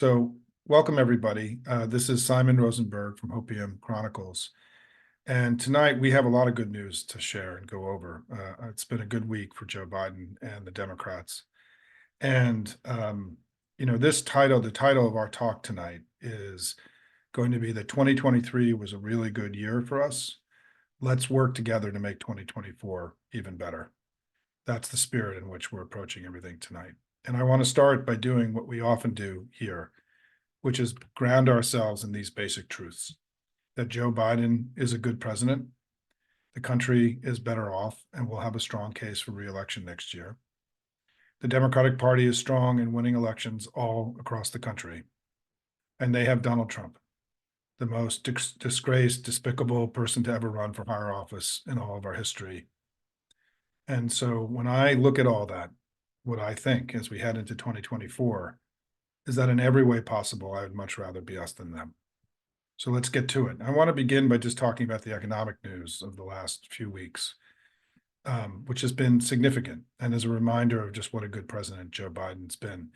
So welcome, everybody. This is Simon Rosenberg from Hopium Chronicles. And tonight we have a lot of good news to share and go over. It's been a good week for Joe Biden and the Democrats. And, the title of our talk tonight is going to be that 2023 was a really good year for us. Let's work together to make 2024 even better. That's the spirit in which we're approaching everything tonight. And I want to start by doing what we often do here, which is ground ourselves in these basic truths: that Joe Biden is a good president, the country is better off, and will have a strong case for re-election next year. The Democratic Party is strong in winning elections all across the country, and they have Donald Trump, the most disgraced, despicable person to ever run for higher office in all of our history. And so when I look at all that, what I think as we head into 2024 is that in every way possible, I would much rather be us than them. So let's get to it. I want to begin by just talking about the economic news of the last few weeks, which has been significant and is a reminder of just what a good president Joe Biden's been.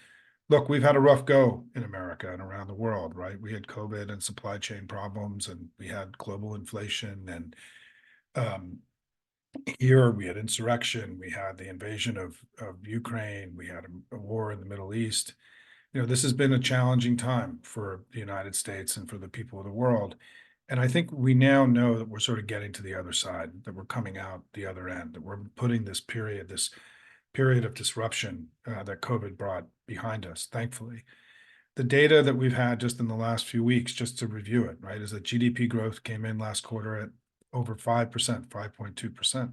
Look, we've had a rough go in America and around the world, right? We had COVID and supply chain problems, and we had global inflation, and here we had insurrection, we had the invasion of Ukraine, we had a war in the Middle East. This has been a challenging time for the United States and for the people of the world. And I think we now know that we're sort of getting to the other side, that we're coming out the other end, that we're putting this period of disruption that COVID brought behind us, thankfully. The data that we've had just in the last few weeks, just to review it, right, is that GDP growth came in last quarter at over 5%, 5.2%.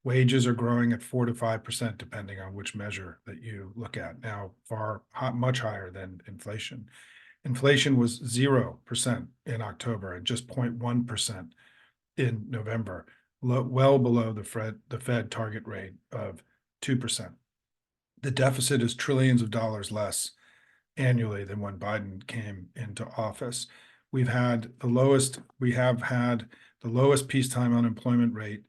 Wages are growing at 4 to 5%, depending on which measure that you look at. Now, much higher than inflation. Inflation was 0% in October and just 0.1% in November, well below the Fed target rate of 2%. The deficit is trillions of dollars less annually than when Biden came into office. We have had the lowest peacetime unemployment rate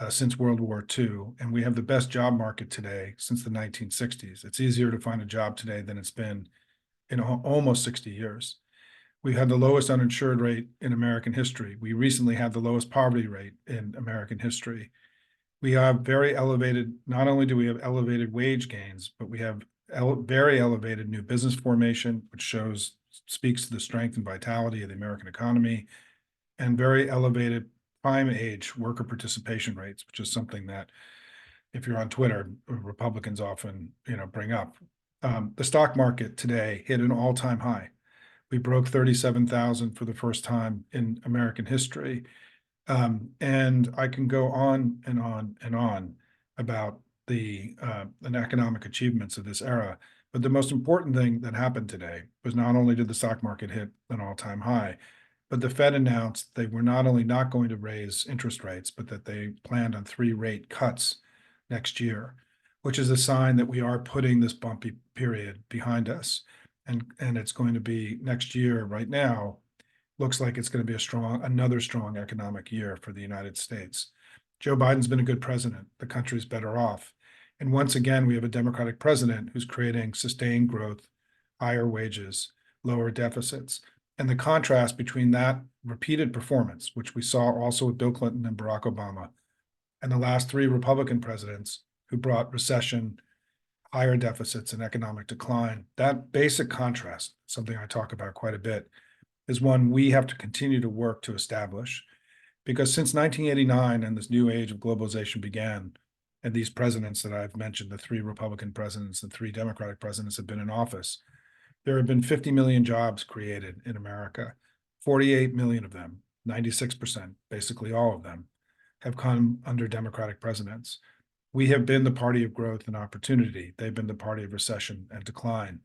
since World War II, and we have the best job market today since the 1960s. It's easier to find a job today than it's been in almost 60 years. We've had the lowest uninsured rate in American history. We recently had the lowest poverty rate in American history. We have very elevated, not only do we have elevated wage gains, but we have very elevated new business formation, which speaks to the strength and vitality of the American economy, and very elevated prime age worker participation rates, which is something that, if you're on Twitter, Republicans often bring up. The stock market today hit an all-time high. We broke 37,000 for the first time in American history. And I can go on and on and on about the economic achievements of this era. But the most important thing that happened today was not only did the stock market hit an all-time high, but the Fed announced they were not only not going to raise interest rates, but that they planned on 3 rate cuts next year, which is a sign that we are putting this bumpy period behind us. And it's going to be next year. Right now, looks like it's going to be another strong economic year for the United States. Joe Biden's been a good president. The country's better off. And once again, we have a Democratic president who's creating sustained growth, higher wages, lower deficits. And the contrast between that repeated performance, which we saw also with Bill Clinton and Barack Obama, and the last 3 Republican presidents who brought recession, higher deficits, and economic decline, that basic contrast, something I talk about quite a bit, is one we have to continue to work to establish. Because since 1989 and this new age of globalization began, and these presidents that I've mentioned, the 3 Republican presidents, the 3 Democratic presidents have been in office, there have been 50 million jobs created in America. 48 million of them, 96%, basically all of them, have come under Democratic presidents. We have been the party of growth and opportunity. They've been the party of recession and decline.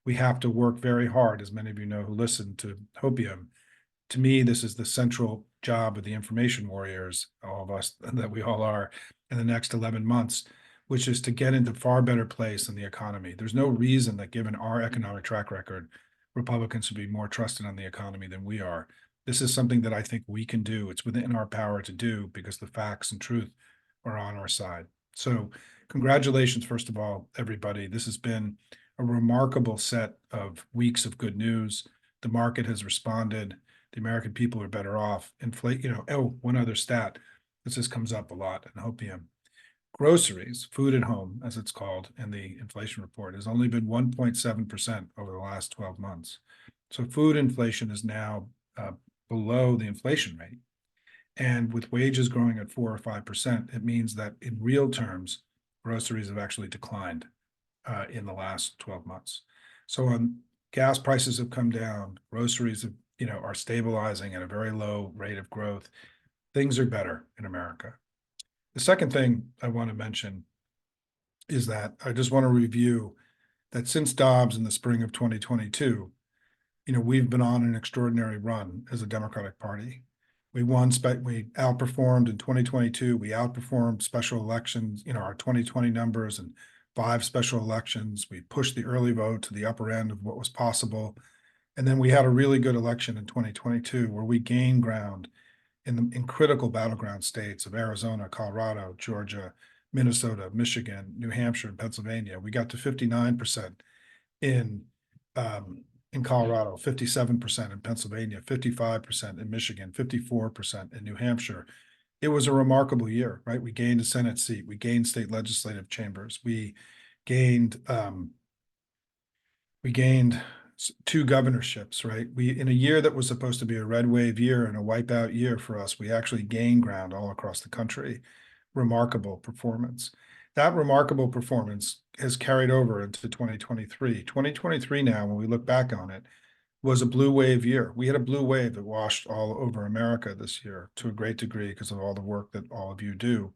We have to work very hard, as many of you know who listen to Hopium. To me, this is the central job of the information warriors, all of us that we all are, in the next 11 months, which is to get into far better place in the economy. There's no reason that, given our economic track record, Republicans would be more trusted on the economy than we are. This is something that I think we can do. It's within our power to do because the facts and truth are on our side. So congratulations, first of all, everybody. This has been a remarkable set of weeks of good news. The market has responded. The American people are better off. One other stat, this comes up a lot in Hopium. Groceries, food at home, as it's called in the inflation report, has only been 1.7% over the last 12 months. So food inflation is now below the inflation rate. And with wages growing at 4 or 5%, it means that in real terms, groceries have actually declined in the last 12 months. So gas prices have come down, groceries are stabilizing at a very low rate of growth. Things are better in America. The second thing I want to mention is that I just want to review that since Dobbs in the spring of 2022, we've been on an extraordinary run as a Democratic Party. We outperformed in 2022. We outperformed special elections, our 2020 numbers and 5 special elections. We pushed the early vote to the upper end of what was possible. And then we had a really good election in 2022 where we gained ground in critical battleground states of Arizona, Colorado, Georgia, Minnesota, Michigan, New Hampshire, and Pennsylvania. We got to 59% in Colorado, 57% in Pennsylvania, 55% in Michigan, 54% in New Hampshire. It was a remarkable year, right? We gained a Senate seat. We gained state legislative chambers. We gained 2 governorships, right? In a year that was supposed to be a red wave year and a wipeout year for us, we actually gained ground all across the country. Remarkable performance. That remarkable performance has carried over into 2023. 2023 now, when we look back on it, was a blue wave year. We had a blue wave that washed all over America this year to a great degree because of all the work that all of you do.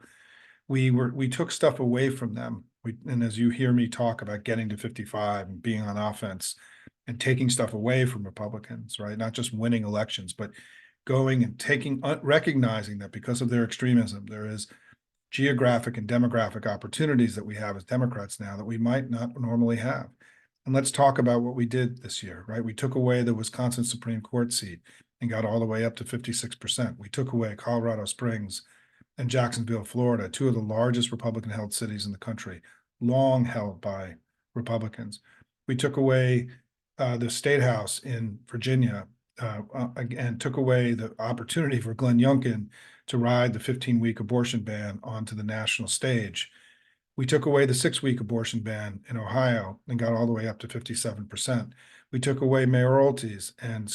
We took stuff away from them. And as you hear me talk about getting to 55 and being on offense and taking stuff away from Republicans, right? Not just winning elections, but going and recognizing that because of their extremism, there is geographic and demographic opportunities that we have as Democrats now that we might not normally have. And let's talk about what we did this year, right? We took away the Wisconsin Supreme Court seat and got all the way up to 56%. We took away Colorado Springs and Jacksonville, Florida, 2 of the largest Republican-held cities in the country, long held by Republicans. We took away the State House in Virginia and took away the opportunity for Glenn Youngkin to ride the 15-week abortion ban onto the national stage. We took away the 6-week abortion ban in Ohio and got all the way up to 57%. We took away mayoralties and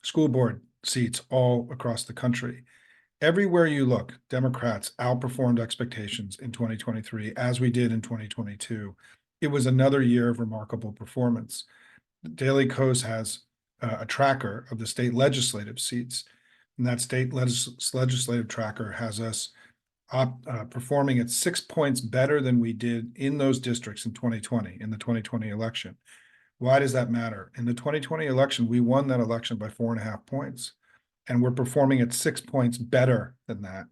school board seats all across the country. Everywhere you look, Democrats outperformed expectations in 2023, as we did in 2022. It was another year of remarkable performance. The Daily Kos has a tracker of the state legislative seats, and that state legislative tracker has us performing at 6 points better than we did in those districts in 2020, in the 2020 election. Why does that matter? In the 2020 election, we won that election by 4.5 points, and we're performing at 6 points better than that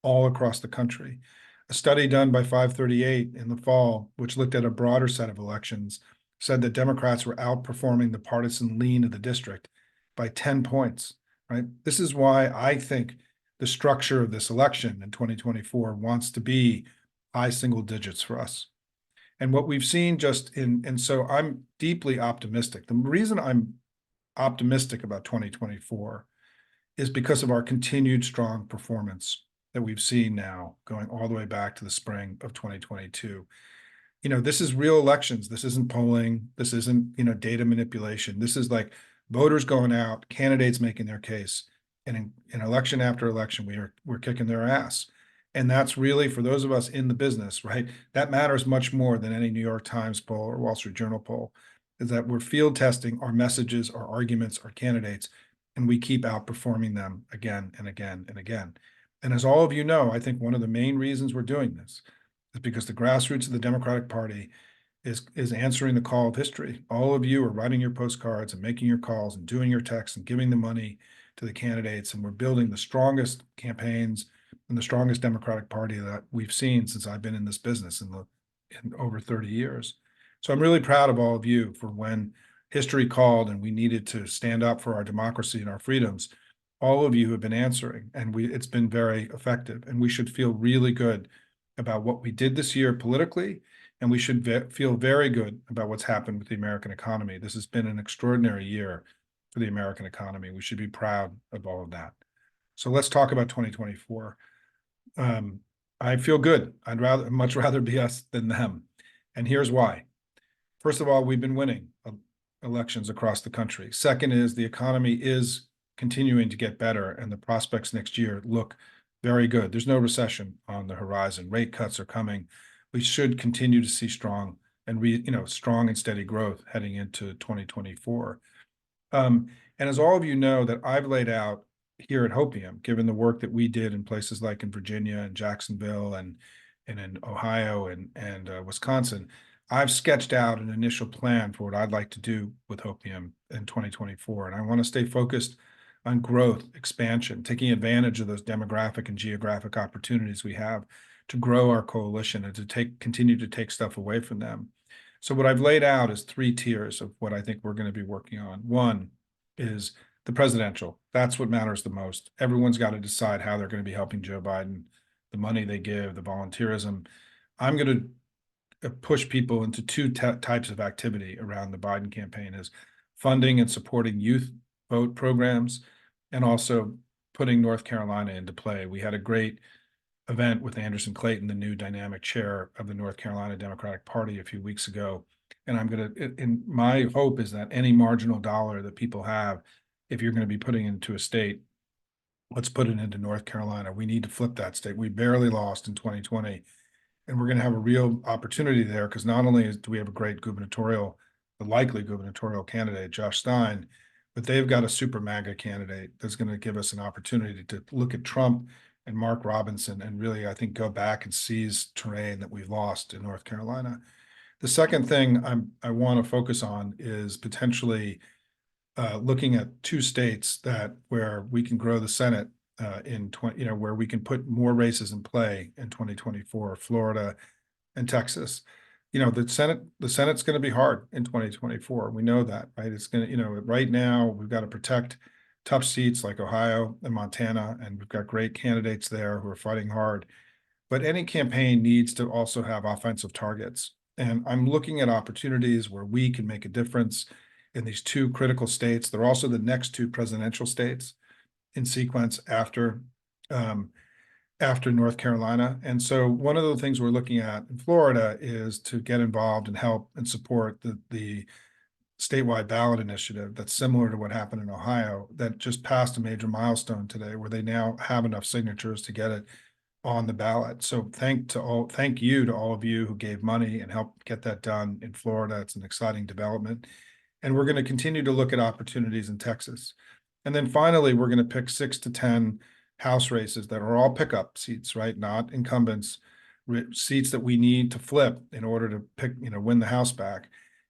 all across the country. A study done by 538 in the fall, which looked at a broader set of elections, said that Democrats were outperforming the partisan lean of the district by 10 points, right? This is why I think the structure of this election in 2024 wants to be high single digits for us. And what we've seen and so I'm deeply optimistic. The reason I'm optimistic about 2024 is because of our continued strong performance that we've seen now going all the way back to the spring of 2022. This is real elections. This isn't polling. This isn't, data manipulation. This is like voters going out, candidates making their case. And in election after election, we're kicking their ass. And that's really, for those of us in the business, right, that matters much more than any New York Times poll or Wall Street Journal poll, is that we're field testing our messages, our arguments, our candidates, and we keep outperforming them again and again and again. And as all of you know, I think one of the main reasons we're doing this is because the grassroots of the Democratic Party is answering the call of history. All of you are writing your postcards and making your calls and doing your texts and giving the money to the candidates, and we're building the strongest campaigns and the strongest Democratic Party that we've seen since I've been in this business in over 30 years. So I'm really proud of all of you for when history called and we needed to stand up for our democracy and our freedoms. All of you have been answering, and it's been very effective. And we should feel really good about what we did this year politically And we should feel very good about what's happened with the American economy. This has been an extraordinary year for the American economy. We should be proud of all of that. So let's talk about 2024. I feel good. I'd much rather be us than them. And here's why. First of all, we've been winning elections across the country. Second is the economy is continuing to get better, and the prospects next year look very good. There's no recession on the horizon. Rate cuts are coming. We should continue to see strong and steady growth heading into 2024. And as all of you know, that I've laid out here at Hopium, given the work that we did in places like in Virginia and Jacksonville and in Ohio and Wisconsin, I've sketched out an initial plan for what I'd like to do with Hopium in 2024. And I want to stay focused on growth, expansion, taking advantage of those demographic and geographic opportunities we have to grow our coalition and to continue to take stuff away from them. So what I've laid out is 3 tiers of what I think we're going to be working on. One is the presidential. That's what matters the most. Everyone's got to decide how they're going to be helping Joe Biden, the money they give, the volunteerism. I'm going to push people into 2 types of activity around the Biden campaign: is funding and supporting youth vote programs, and also putting North Carolina into play. We had a great event with Anderson Clayton, the new dynamic chair of the North Carolina Democratic Party, a few weeks ago. And my hope is that any marginal dollar that people have, if you're going to be putting into a state, let's put it into North Carolina. We need to flip that state. We barely lost in 2020, and we're going to have a real opportunity there, because not only do we have a great the likely gubernatorial candidate, Josh Stein, but they've got a super MAGA candidate that's going to give us an opportunity to look at Trump and Mark Robinson and really, I think, go back and seize terrain that we've lost in North Carolina. The second thing I want to focus on is potentially looking at 2 states where we can grow the Senate where we can put more races in play in 2024, Florida and Texas. The Senate's going to be hard in 2024. We know that, right? It's going to, right now we've got to protect tough seats like Ohio and Montana, and we've got great candidates there who are fighting hard. But any campaign needs to also have offensive targets. And I'm looking at opportunities where we can make a difference in these 2 critical states. They're also the next 2 presidential states in sequence after North Carolina. And so one of the things we're looking at in Florida is to get involved and help and support the statewide ballot initiative that's similar to what happened in Ohio, that just passed a major milestone today, where they now have enough signatures to get it on the ballot. So thank you to all of you who gave money and helped get that done in Florida. It's an exciting development. And we're going to continue to look at opportunities in Texas. And then finally, we're going to pick 6 to 10 House races that are all pickup seats, right? Not incumbents, seats that we need to flip in order to win the House back.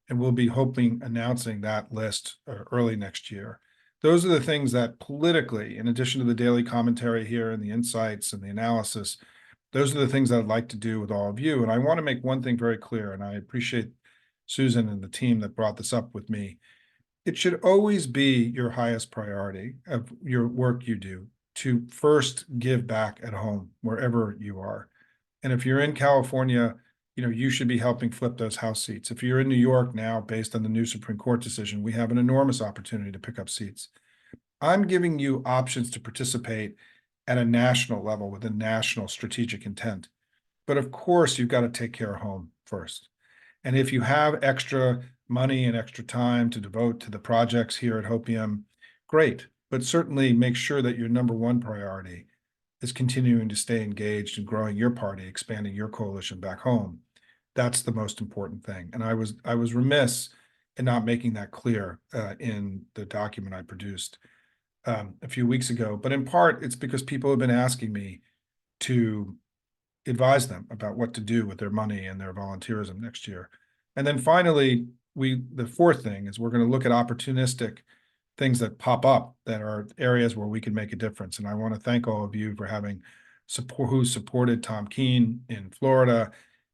And we'll be announcing that list early next year. Those are the things that politically, in addition to the daily commentary here and the insights and the analysis, those are the things I'd like to do with all of you. And I want to make one thing very clear, and I appreciate Susan and the team that brought this up with me. It should always be your highest priority of your work you do to first give back at home, wherever you are. And if you're in California, you should be helping flip those House seats. If you're in New York now, based on the new Supreme Court decision, we have an enormous opportunity to pick up seats. I'm giving you options to participate at a national level with a national strategic intent. But of course, you've got to take care of home first. And if you have extra money and extra time to devote to the projects here at Hopium, great. But certainly make sure that your number 1 priority is continuing to stay engaged in growing your party, expanding your coalition back home. That's the most important thing. And I was remiss in not making that clear in the document I produced a few weeks ago. But in part, it's because people have been asking me to advise them about what to do with their money and their volunteerism next year. And then finally, the 4th thing is we're going to look at opportunistic things that pop up that are areas where we can make a difference. And I want to thank all of you for having who supported Tom Keene in Florida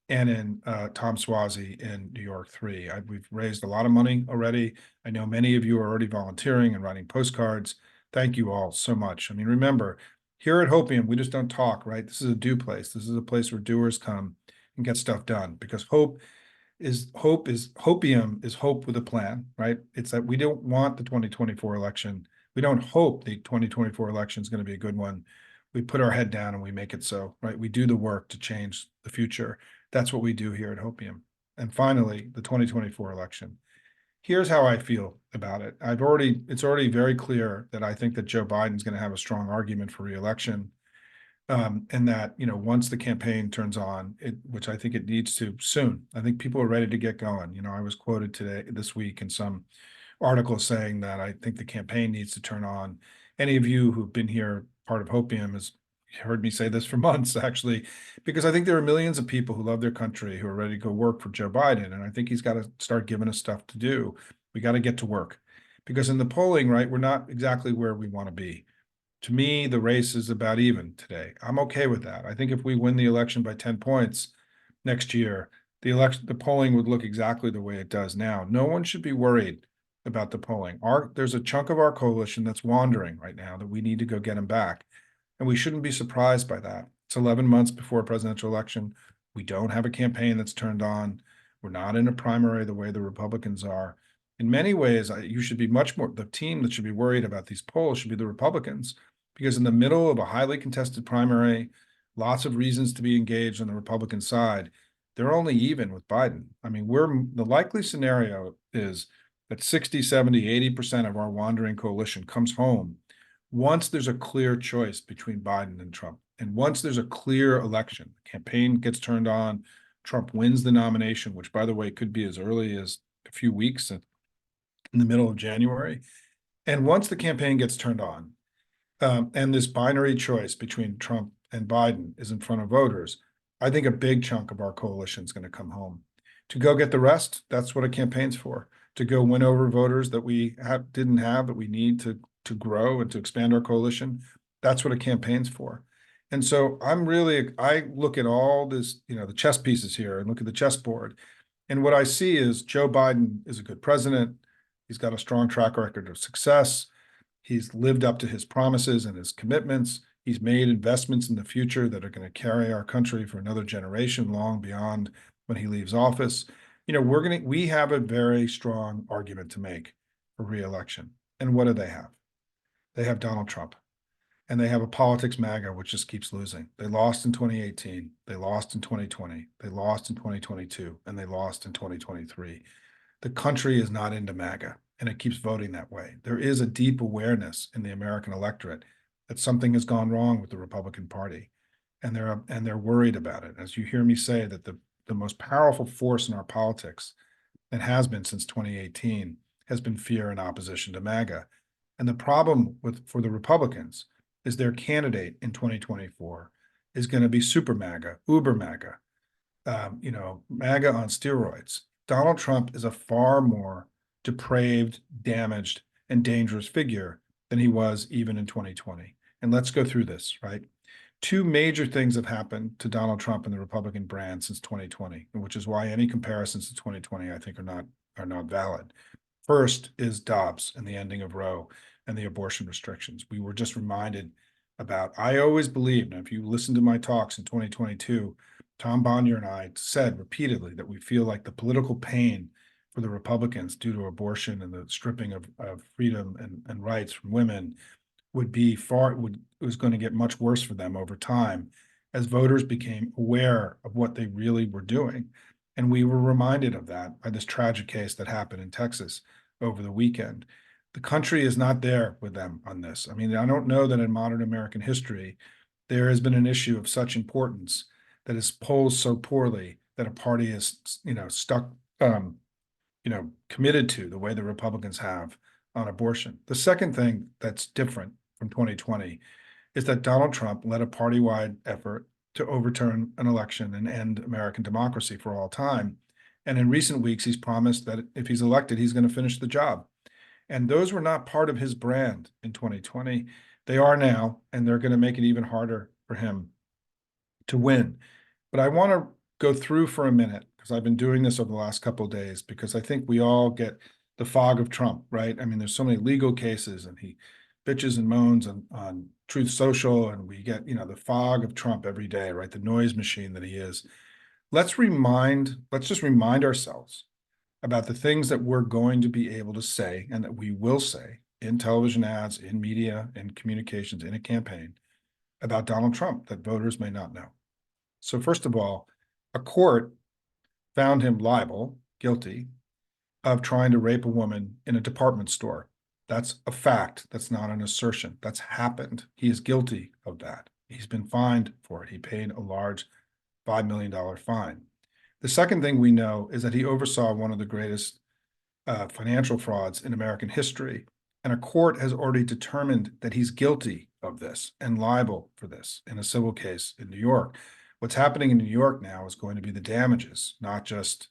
and in Tom Swazi in New York 3. We've raised a lot of money already. I know many of you are already volunteering and writing postcards. Thank you all so much. I mean, remember, here at Hopium, we just don't talk, right? This is a do place. This is a place where doers come. and get stuff done, because hopium is hope with a plan, right? It's that we don't want the 2024 election. We don't hope the 2024 election is going to be a good one. We put our head down and we make it so, right? We do the work to change the future. That's what we do here at Hopium. And finally, the 2024 election. Here's how I feel about it. It's already very clear that I think that Joe Biden's going to have a strong argument for reelection. And that, once the campaign turns on, which I think it needs to soon, I think people are ready to get going. I was quoted this week in some article saying that I think the campaign needs to turn on. Any of you who've been here, part of Hopium, has heard me say this for months, actually, because I think there are millions of people who love their country who are ready to go work for Joe Biden. And I think he's got to start giving us stuff to do. We got to get to work, because in the polling, right, we're not exactly where we want to be. To me, the race is about even today. I'm okay with that. I think if we win the election by 10 points next year, the polling would look exactly the way it does now. No one should be worried about the polling. There's a chunk of our coalition that's wandering right now that we need to go get them back. And we shouldn't be surprised by that. It's 11 months before a presidential election. We don't have a campaign that's turned on. We're not in a primary the way the Republicans are. In many ways, you should be the team that should be worried about these polls should be the Republicans, because in the middle of a highly contested primary, lots of reasons to be engaged on the Republican side, they're only even with Biden. I mean, the likely scenario is that 60, 70, 80% of our wandering coalition comes home once there's a clear choice between Biden and Trump. And once there's a clear election, the campaign gets turned on, Trump wins the nomination, which, by the way, could be as early as a few weeks in the middle of January. And once the campaign gets turned on, and this binary choice between Trump and Biden is in front of voters, I think a big chunk of our coalition is going to come home. To go get the rest, that's what a campaign's for. To go win over voters that we didn't have, that we need to grow and to expand our coalition, that's what a campaign's for. And so I look at all this, the chess pieces here, and look at the chessboard. And what I see is Joe Biden is a good president. He's got a strong track record of success. He's lived up to his promises and his commitments. He's made investments in the future that are going to carry our country for another generation, long beyond when he leaves office. We have a very strong argument to make for re-election. And what do they have? They have Donald Trump, and they have a politics MAGA, which just keeps losing. They lost in 2018. They lost in 2020. They lost in 2022, and they lost in 2023. The country is not into MAGA, and it keeps voting that way. There is a deep awareness in the American electorate that something has gone wrong with the Republican Party, and they're worried about it. As you hear me say, that the most powerful force in our politics, and has been since 2018, has been fear and opposition to MAGA. And the problem for the Republicans is their candidate in 2024 is going to be super MAGA, uber MAGA, MAGA on steroids. Donald Trump is a far more depraved, damaged, and dangerous figure than he was even in 2020. And let's go through this, right? Two major things have happened to Donald Trump and the Republican brand since 2020, which is why any comparisons to 2020, I think, are not valid. First is Dobbs and the ending of Roe and the abortion restrictions. We were just reminded about, I always believed, and if you listen to my talks in 2022, Tom Bonnier and I said repeatedly that we feel like the political pain for the Republicans due to abortion and the stripping of freedom and rights from women was going to get much worse for them over time as voters became aware of what they really were doing. And we were reminded of that by this tragic case that happened in Texas over the weekend. The country is not there with them on this. I mean, I don't know that in modern American history, there has been an issue of such importance that is posed so poorly that a party is, stuck, committed to the way the Republicans have on abortion. The second thing that's different from 2020 is that Donald Trump led a party-wide effort to overturn an election and end American democracy for all time. And in recent weeks, he's promised that if he's elected, he's going to finish the job. And those were not part of his brand in 2020. They are now, and they're going to make it even harder for him to win. But I want to go through for a minute, because I've been doing this over the last couple of days, because I think we all get the fog of Trump, right? I mean, there's so many legal cases, and he bitches and moans on Truth Social, and we get, the fog of Trump every day, right? The noise machine that he is. let's just remind ourselves about the things that we're going to be able to say and that we will say in television ads, in media, in communications, in a campaign about Donald Trump that voters may not know. So first of all, a court found him guilty of trying to rape a woman in a department store. That's a fact. That's not an assertion. That's happened. He is guilty of that. He's been fined for it. He paid a large $5 million fine. The second thing we know is that he oversaw one of the greatest financial frauds in American history. And a court has already determined that he's guilty of this and liable for this in a civil case in New York. What's happening in New York now is going to be the damages, not just,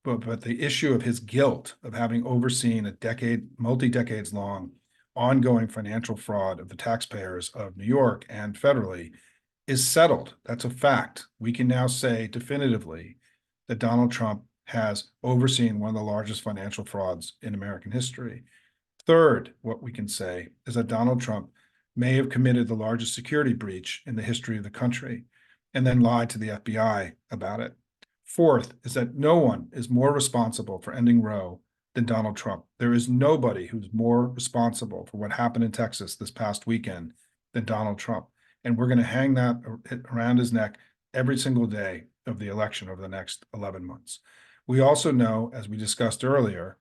but the issue of his guilt of having overseen a multi-decades long ongoing financial fraud of the taxpayers of New York and federally is settled. That's a fact. We can now say definitively that Donald Trump has overseen one of the largest financial frauds in American history. Third, what we can say is that Donald Trump may have committed the largest security breach in the history of the country and then lied to the FBI about it. Fourth is that no one is more responsible for ending Roe than Donald Trump. There is nobody who's more responsible for what happened in Texas this past weekend than Donald Trump. And we're going to hang that around his neck every single day of the election over the next 11 months. We also know, as we discussed earlier,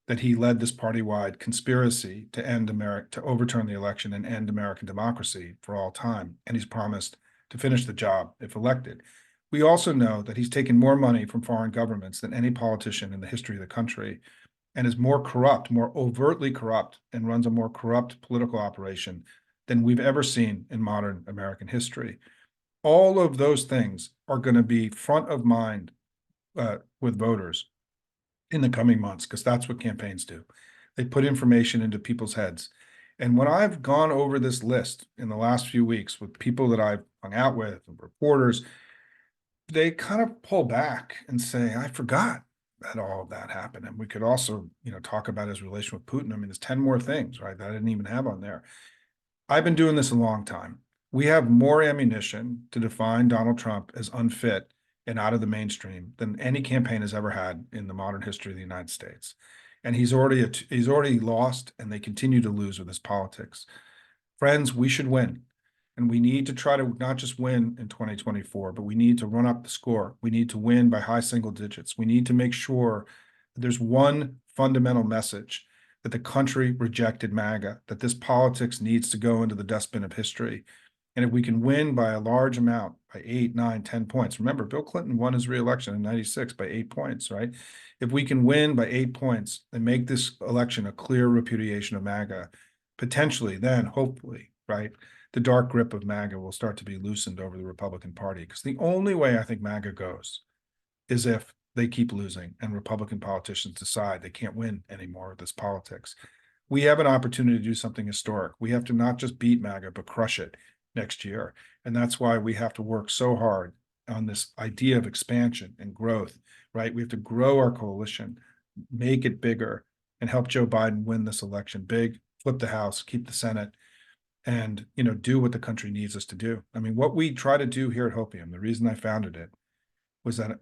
that he led this party-wide conspiracy to overturn the election and end American democracy for all time. And he's promised to finish the job if elected. We also know that he's taken more money from foreign governments than any politician in the history of the country and is more corrupt, more overtly corrupt, and runs a more corrupt political operation than we've ever seen in modern American history. All of those things are going to be front of mind with voters in the coming months, because that's what campaigns do. They put information into people's heads. And when I've gone over this list in the last few weeks with people that I've hung out with, reporters, they kind of pull back and say, I forgot that all of that happened. And we could also, talk about his relation with Putin. I mean, there's 10 more things, right, that I didn't even have on there. I've been doing this a long time. We have more ammunition to define Donald Trump as unfit and out of the mainstream than any campaign has ever had in the modern history of the United States. And he's already lost, and they continue to lose with his politics. Friends, we should win. And we need to try to not just win in 2024, but we need to run up the score. We need to win by high single digits. We need to make sure that there's one fundamental message, that the country rejected MAGA, that this politics needs to go into the dustbin of history. And if we can win by a large amount, by 8, 9, 10 points, remember, Bill Clinton won his reelection in 96 by 8 points, right? If we can win by 8 points and make this election a clear repudiation of MAGA, potentially then, hopefully, right, the dark grip of MAGA will start to be loosened over the Republican Party. Because the only way I think MAGA goes is if they keep losing and Republican politicians decide they can't win anymore with this politics. We have an opportunity to do something historic. We have to not just beat MAGA, but crush it next year. And that's why we have to work so hard on this idea of expansion and growth, right? We have to grow our coalition, make it bigger, and help Joe Biden win this election big, flip the House, keep the Senate, and do what the country needs us to do. I mean, what we try to do here at Hopium, the reason I founded it was that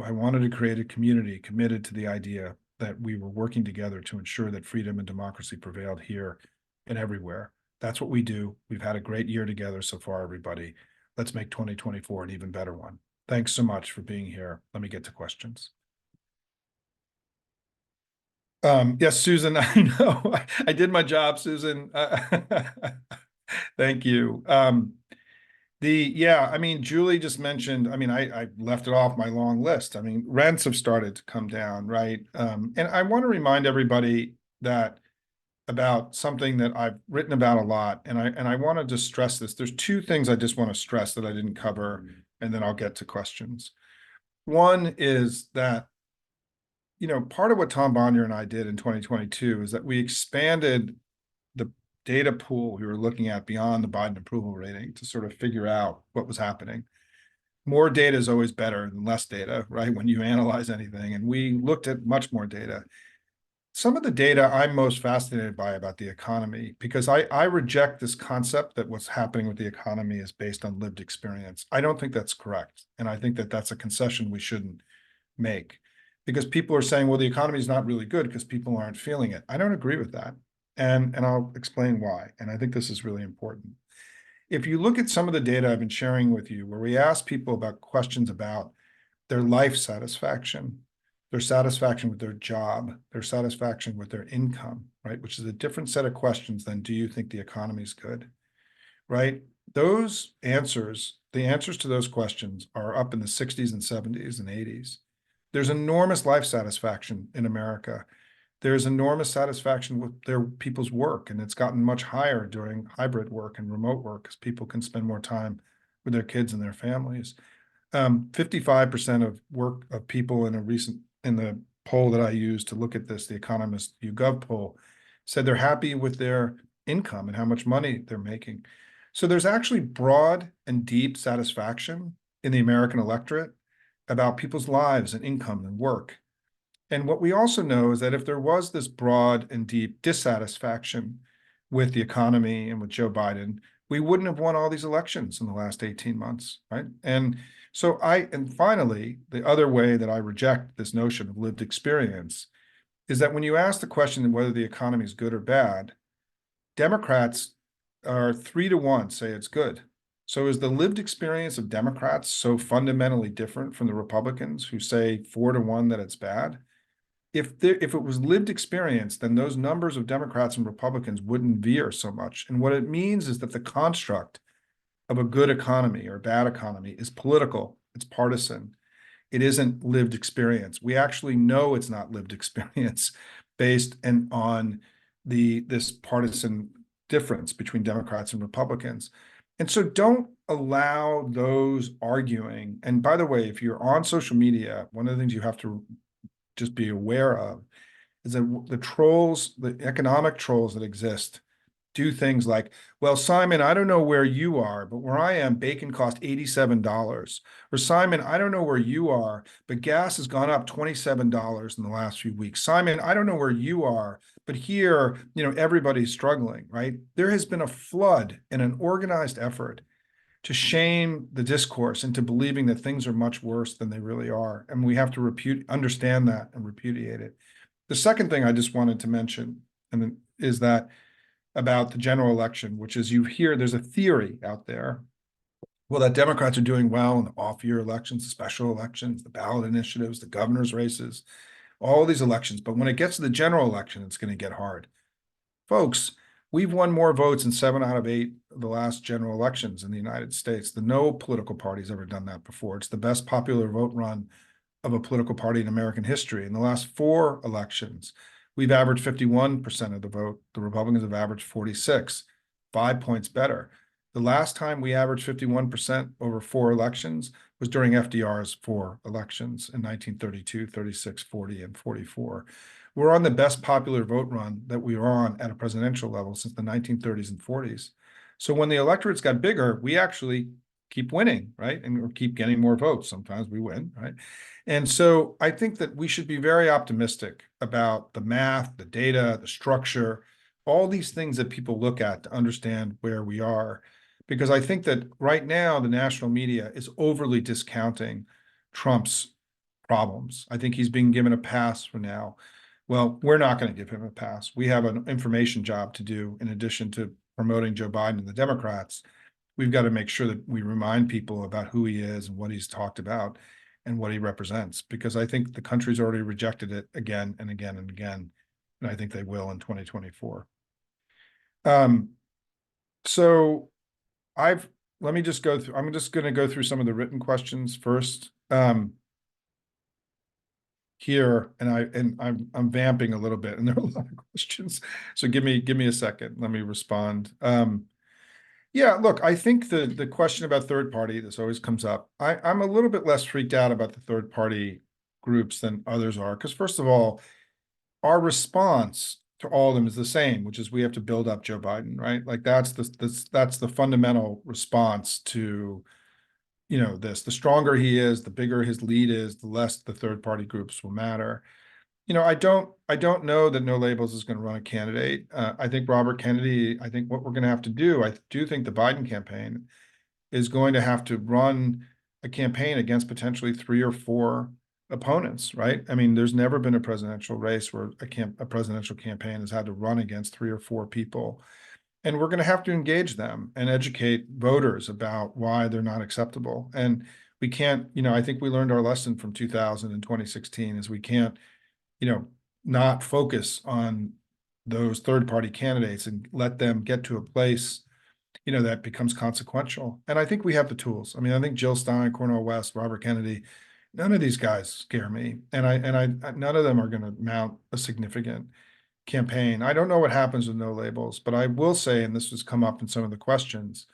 I wanted to create a community committed to the idea that we were working together to ensure that freedom and democracy prevailed here and everywhere. That's what we do. We've had a great year together so far, everybody. Let's make 2024 an even better one. Thanks so much for being here. Let me get to questions. Yes, Susan, I know. I did my job, Susan. Thank you. Julie just mentioned, I left it off my long list. I mean, rents have started to come down, right? And I want to remind everybody about something that I've written about a lot, and I wanted to stress this. There's two things I just want to stress that I didn't cover, and then I'll get to questions. One is that, part of what Tom Bonnier and I did in 2022 is that we expanded the data pool we were looking at beyond the Biden approval rating to sort of figure out what was happening. More data is always better than less data, right? When you analyze anything. And we looked at much more data. Some of the data I'm most fascinated by about the economy, because I reject this concept that what's happening with the economy is based on lived experience. I don't think that's correct. And I think that that's a concession we shouldn't make, because people are saying, well, the economy is not really good because people aren't feeling it. I don't agree with that. And I'll explain why. And I think this is really important. If you look at some of the data I've been sharing with you, where we ask people about questions about their life satisfaction, their satisfaction with their job, their satisfaction with their income, right? Which is a different set of questions than do you think the economy is good, right? Those answers, the answers to those questions are up in the 60s and 70s and 80s. There's enormous life satisfaction in America. There's enormous satisfaction with their people's work, and it's gotten much higher during hybrid work and remote work because people can spend more time with their kids and their families. 55% of work of people in the poll that I used to look at this, the Economist YouGov poll, said they're happy with their income and how much money they're making. So there's actually broad and deep satisfaction in the American electorate about people's lives and income and work. And what we also know is that if there was this broad and deep dissatisfaction with the economy and with Joe Biden, we wouldn't have won all these elections in the last 18 months, right? And finally, the other way that I reject this notion of lived experience is that when you ask the question of whether the economy is good or bad, Democrats are 3-1 say it's good. So is the lived experience of Democrats so fundamentally different from the Republicans who say 4-1 that it's bad? If it was lived experience, then those numbers of Democrats and Republicans wouldn't veer so much. And what it means is that the construct of a good economy or a bad economy is political, it's partisan. It isn't lived experience. We actually know it's not lived experience based on this partisan difference between Democrats and Republicans. And so don't allow those arguing. And by the way, if you're on social media, one of the things you have to just be aware of is that the trolls, the economic trolls that exist, do things like, well, Simon, I don't know where you are, but where I am, bacon cost $87. Or Simon, I don't know where you are, but gas has gone up $27 in the last few weeks. Simon, I don't know where you are, but here, everybody's struggling, right? There has been a flood and an organized effort to shame the discourse into believing that things are much worse than they really are. And we have to understand that and repudiate it. The second thing I just wanted to mention is that about the general election, which is there's a theory out there, well, that Democrats are doing well in the off-year elections, the special elections, the ballot initiatives, the governor's races, all these elections. But when it gets to the general election, it's going to get hard. Folks, we've won more votes in 7 out of 8 of the last general elections in the United States. No political party's ever done that before. It's the best popular vote run of a political party in American history. In the last 4 elections, we've averaged 51% of the vote. The Republicans have averaged 46, 5 points better. The last time we averaged 51% over 4 elections was during FDR's 4 elections in 1932, 36, 40, and 44. We're on the best popular vote run that we were on at a presidential level since the 1930s and 40s. So when the electorates got bigger, we actually keep winning, right? And we keep getting more votes. Sometimes we win, right? And so I think that we should be very optimistic about the math, the data, the structure, all these things that people look at to understand where we are. Because I think that right now, the national media is overly discounting Trump's problems. I think he's being given a pass for now. Well, we're not going to give him a pass. We have an information job to do in addition to promoting Joe Biden and the Democrats. We've got to make sure that we remind people about who he is and what he's talked about and what he represents, because I think the country's already rejected it again and again and again, and I think they will in 2024. So let me just go through, I'm just going to go through some of the written questions first. Here, and I'm vamping a little bit, and there are a lot of questions. So give me a second. Let me respond. Yeah, look, I think the question about third party, this always comes up. I'm a little bit less freaked out about the third party groups than others are, because first of all, our response to all of them is the same, which is we have to build up Joe Biden, right? Like that's the fundamental response to this. The stronger he is, the bigger his lead is, the less the third party groups will matter. I don't know that No Labels is going to run a candidate. I think Robert Kennedy, I think what we're going to have to do, I do think the Biden campaign is going to have to run a campaign against potentially 3 or 4 opponents, right? I mean, there's never been a presidential race where a presidential campaign has had to run against 3 or 4 people. And we're going to have to engage them and educate voters about why they're not acceptable. And we can't, I think we learned our lesson from 2000 and 2016 is we can't, you know, not focus on those third-party candidates and let them get to a place, that becomes consequential. And I think we have the tools. I mean, I think Jill Stein, Cornel West, Robert Kennedy, none of these guys scare me. None of them are going to mount a significant campaign. I don't know what happens with No Labels, but I will say, and this has come up in some of the questions,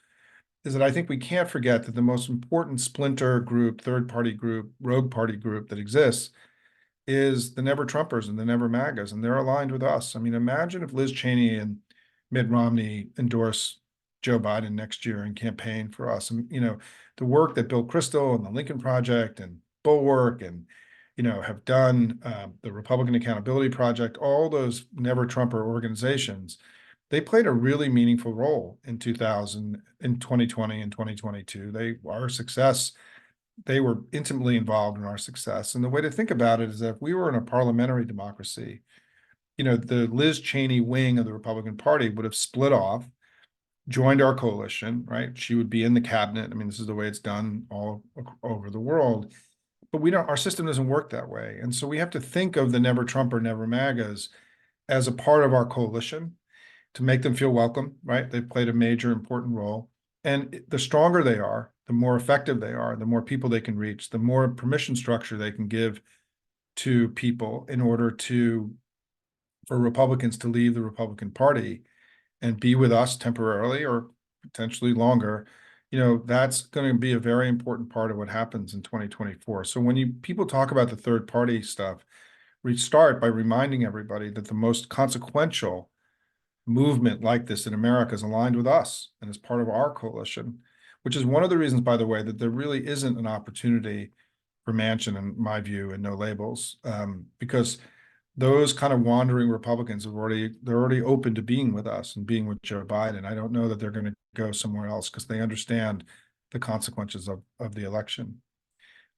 is that I think we can't forget that the most important splinter group, third-party group, rogue party group that exists is the Never Trumpers and the Never MAGAs, and they're aligned with us. I mean, imagine if Liz Cheney and Mitt Romney endorse Joe Biden next year and campaign for us. And, the work that Bill Kristol and the Lincoln Project and Bulwark and, have done, the Republican Accountability Project, all those Never Trumper organizations, they played a really meaningful role in 2020 and 2022. Our success, they were intimately involved in our success. And the way to think about it is that if we were in a parliamentary democracy, the Liz Cheney wing of the Republican Party would have split off, joined our coalition, right? She would be in the cabinet. I mean, this is the way it's done all over the world. But our system doesn't work that way. And so we have to think of the Never Trumper, Never MAGAs as a part of our coalition to make them feel welcome, right? They've played a major important role. And the stronger they are, the more effective they are, the more people they can reach, the more permission structure they can give to people in order for Republicans to leave the Republican Party and be with us temporarily or potentially longer. That's going to be a very important part of what happens in 2024. So when people talk about the third party stuff, we start by reminding everybody that the most consequential movement like this in America is aligned with us and is part of our coalition, which is one of the reasons, by the way, that there really isn't an opportunity for Manchin, in my view, and No Labels, because those kind of wandering Republicans they're already open to being with us and being with Joe Biden. I don't know that they're going to go somewhere else because they understand the consequences of the election.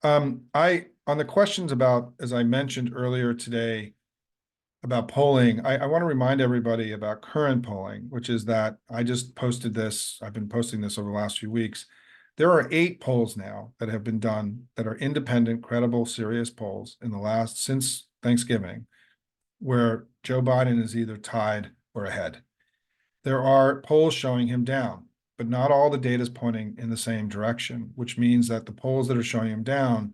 On the questions about, as I mentioned earlier today, about polling, I want to remind everybody about current polling, which is that I just posted this. I've been posting this over the last few weeks. There are 8 polls now that have been done that are independent, credible, serious polls since Thanksgiving, where Joe Biden is either tied or ahead. There are polls showing him down, but not all the data is pointing in the same direction, which means that the polls that are showing him down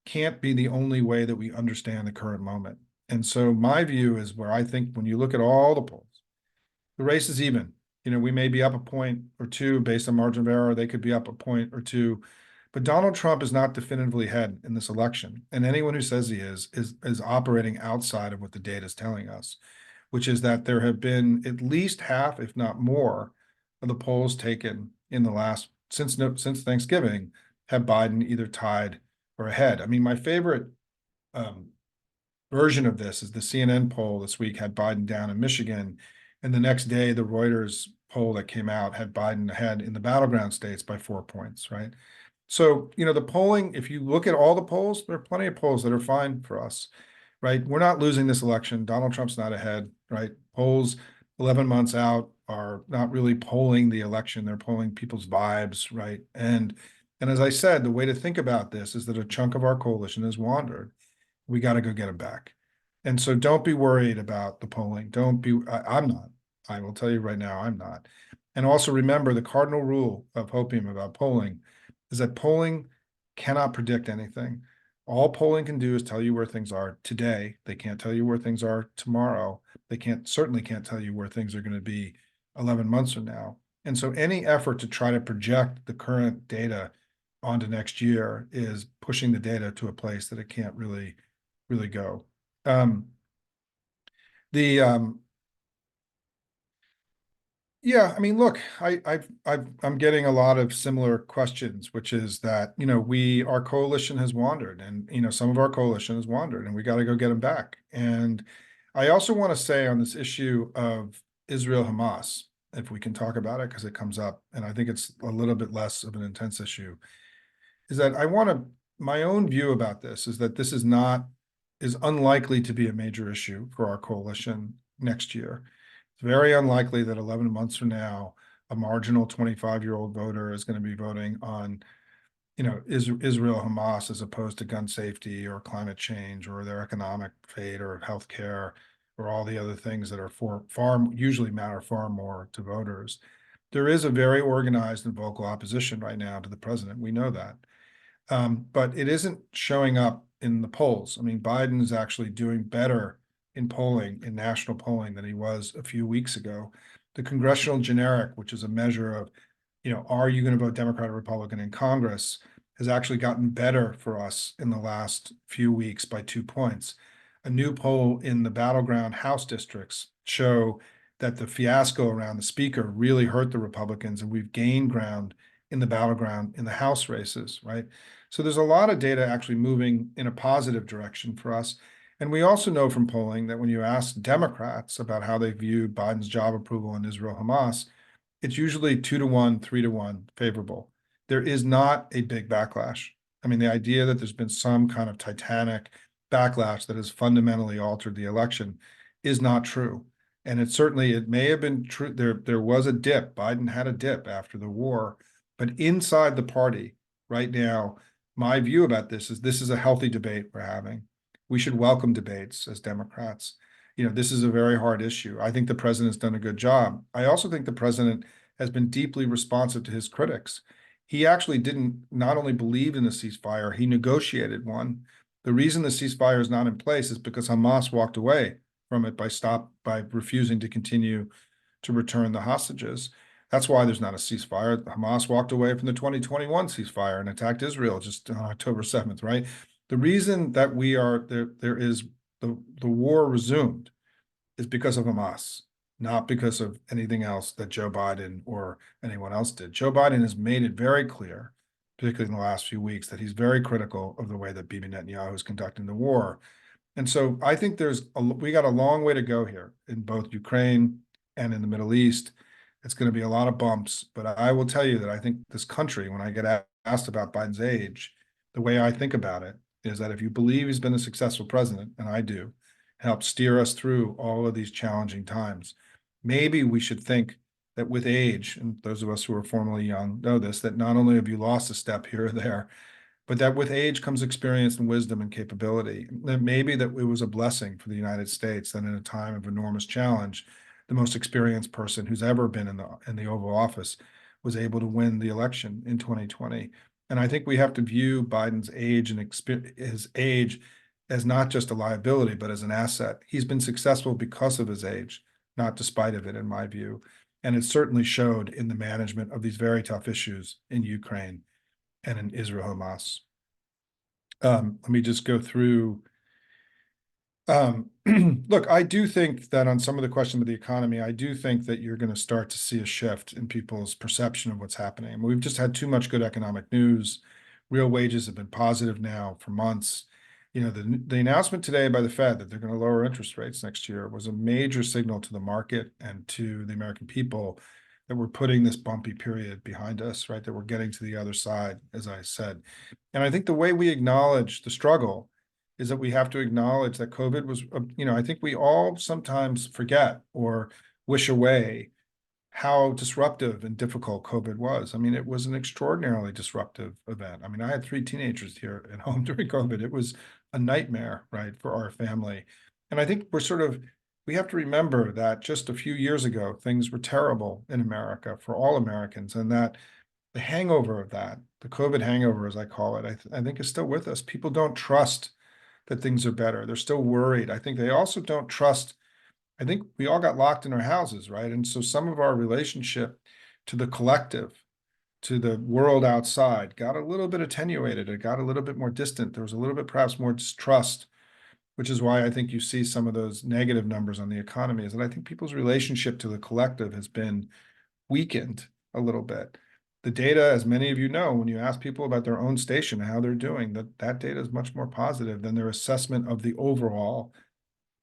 can't be the only way that we understand the current moment. And so my view is where I think when you look at all the polls, the race is even. We may be up a point or two based on margin of error. They could be up a point or two. But Donald Trump is not definitively ahead in this election. And anyone who says he is operating outside of what the data is telling us, which is that there have been at least half, if not more, of the polls taken in the last since Thanksgiving have Biden either tied or ahead. I mean, my favorite version of this is the CNN poll this week had Biden down in Michigan, and the next day the Reuters poll that came out had Biden ahead in the battleground states by 4 points, right? So, the polling, if you look at all the polls, there are plenty of polls that are fine for us, right? We're not losing this election. Donald Trump's not ahead, right? Polls 11 months out are not really polling the election. They're polling people's vibes, right? And as I said, the way to think about this is that a chunk of our coalition has wandered. We got to go get them back. And so don't be worried about the polling. I'm not. I will tell you right now, I'm not. And also remember the cardinal rule of Hopium about polling is that polling cannot predict anything. All polling can do is tell you where things are today. They can't tell you where things are tomorrow. They certainly can't tell you where things are going to be 11 months from now. And so any effort to try to project the current data onto next year is pushing the data to a place that it can't really go. The Yeah, I mean, look, I'm getting a lot of similar questions, which is that, our coalition has wandered and, some of our coalition has wandered and we got to go get them back. And I also want to say on this issue of Israel Hamas, if we can talk about it, because it comes up, and I think it's a little bit less of an intense issue, is that my own view about this is that is unlikely to be a major issue for our coalition next year. It's very unlikely that 11 months from now, a marginal 25-year-old voter is going to be voting on, Israel Hamas as opposed to gun safety or climate change or their economic fate or healthcare or all the other things that are usually matter far more to voters. There is a very organized and vocal opposition right now to the president. We know that. But it isn't showing up in the polls. I mean, Biden is actually doing better in polling, in national polling, than he was a few weeks ago. The congressional generic, which is a measure of, are you going to vote Democrat or Republican in Congress, has actually gotten better for us in the last few weeks by 2 points. A new poll in the battleground House districts show that the fiasco around the speaker really hurt the Republicans, and we've gained ground in the battleground in the House races, right? So there's a lot of data actually moving in a positive direction for us. And we also know from polling that when you ask Democrats about how they view Biden's job approval in Israel Hamas, it's usually 2-1, 3-1 favorable. There is not a big backlash. I mean, the idea that there's been some kind of titanic backlash that has fundamentally altered the election is not true. And it may have been true. There was a dip. Biden had a dip after the war, but inside the party right now, my view about this is a healthy debate we're having. We should welcome debates as Democrats. This is a very hard issue. I think the president's done a good job. I also think the president has been deeply responsive to his critics. He actually didn't not only believe in the ceasefire, he negotiated one. The reason the ceasefire is not in place is because Hamas walked away from it by refusing to continue to return the hostages. That's why there's not a ceasefire. Hamas walked away from the 2021 ceasefire and attacked Israel just on October 7th, right? The reason that there is the war resumed is because of Hamas, not because of anything else that Joe Biden or anyone else did. Joe Biden has made it very clear, particularly in the last few weeks, that he's very critical of the way that Bibi Netanyahu is conducting the war. And so I think we got a long way to go here in both Ukraine and in the Middle East. It's going to be a lot of bumps, but I will tell you that I think this country, when I get asked about Biden's age, the way I think about it is that if you believe he's been a successful president, and I do, help steer us through all of these challenging times, maybe we should think that with age, and those of us who are formerly young know this, that not only have you lost a step here or there, but that with age comes experience and wisdom and capability. That maybe that it was a blessing for the United States that in a time of enormous challenge, the most experienced person who's ever been in the Oval Office was able to win the election in 2020. And I think we have to view Biden's age and his age as not just a liability, but as an asset. He's been successful because of his age, not despite of it, in my view. And it certainly showed in the management of these very tough issues in Ukraine and in Israel Hamas. Let me just go through. Look, I do think that on some of the questions of the economy, I do think that you're going to start to see a shift in people's perception of what's happening. I mean, we've just had too much good economic news. Real wages have been positive now for months. The announcement today by the Fed that they're going to lower interest rates next year was a major signal to the market and to the American people that we're putting this bumpy period behind us, right? That we're getting to the other side, as I said. And I think the way we acknowledge the struggle is that we have to acknowledge that COVID was, I think we all sometimes forget or wish away how disruptive and difficult COVID was. I mean, it was an extraordinarily disruptive event. I mean, I had 3 teenagers here at home during COVID. It was a nightmare, right, for our family. And I think we have to remember that just a few years ago, things were terrible in America for all Americans, and that the hangover of that, the COVID hangover, as I call it, I think is still with us. People don't trust that things are better. They're still worried. I think they also don't trust. I think we all got locked in our houses, right? And so some of our relationship to the collective, to the world outside, got a little bit attenuated. It got a little bit more distant. There was a little bit, perhaps, more distrust which is why I think you see some of those negative numbers on the economy, is that I think people's relationship to the collective has been weakened a little bit. The data, as many of you know, when you ask people about their own station and how they're doing, that data is much more positive than their assessment of the overall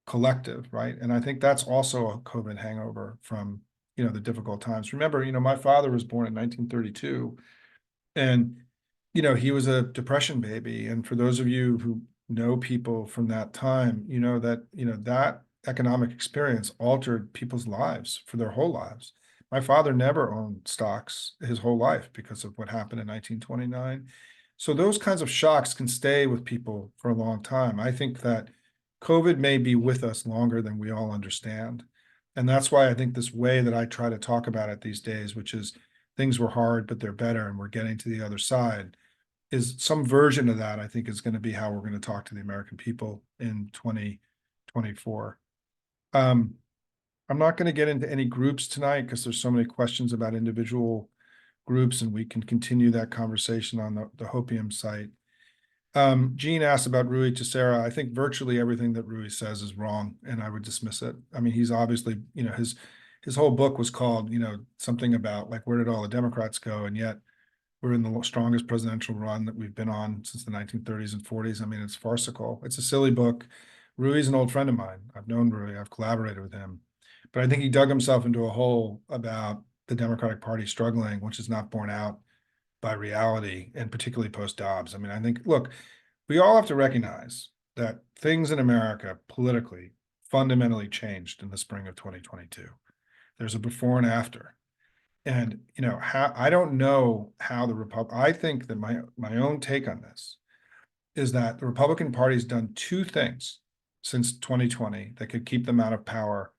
collective, right? And I think that's also a COVID hangover from, the difficult times. Remember, my father was born in 1932, and, he was a depression baby. And for those of you who know people from that time, that economic experience altered people's lives for their whole lives. My father never owned stocks his whole life because of what happened in 1929. So those kinds of shocks can stay with people for a long time. I think that COVID may be with us longer than we all understand. And that's why I think this way that I try to talk about it these days, which is things were hard, but they're better, and we're getting to the other side, is some version of that, I think, is going to be how we're going to talk to the American people in 2024. I'm not going to get into any groups tonight because there's so many questions about individual groups, and we can continue that conversation on the Hopium site. Gene asked about Rui Teixeira. I think virtually everything that Rui says is wrong, and I would dismiss it. I mean, he's obviously, his whole book was called, something about like, where did all the Democrats go? And yet we're in the strongest presidential run that we've been on since the 1930s and 40s. I mean, it's farcical. It's a silly book. Rui's an old friend of mine. I've known Rui. I've collaborated with him. But I think he dug himself into a hole about the Democratic Party struggling, which is not borne out by reality, and particularly post-Dobbs. I mean, I think, look, we all have to recognize that things in America politically fundamentally changed in the spring of 2022. There's a before and after. And, I don't know how I think that my own take on this is that the Republican Party's done two things since 2020 that could keep them out of power,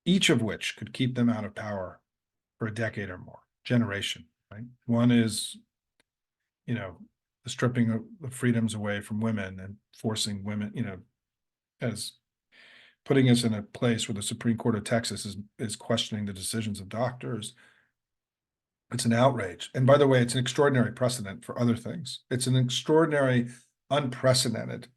each of which could keep them out of power for a decade or more, generation, right? One is, the stripping of the freedoms away from women and forcing women, as putting us in a place where the Supreme Court of Texas is questioning the decisions of doctors. It's an outrage. And by the way, it's an extraordinary precedent for other things. It's an extraordinary, unprecedented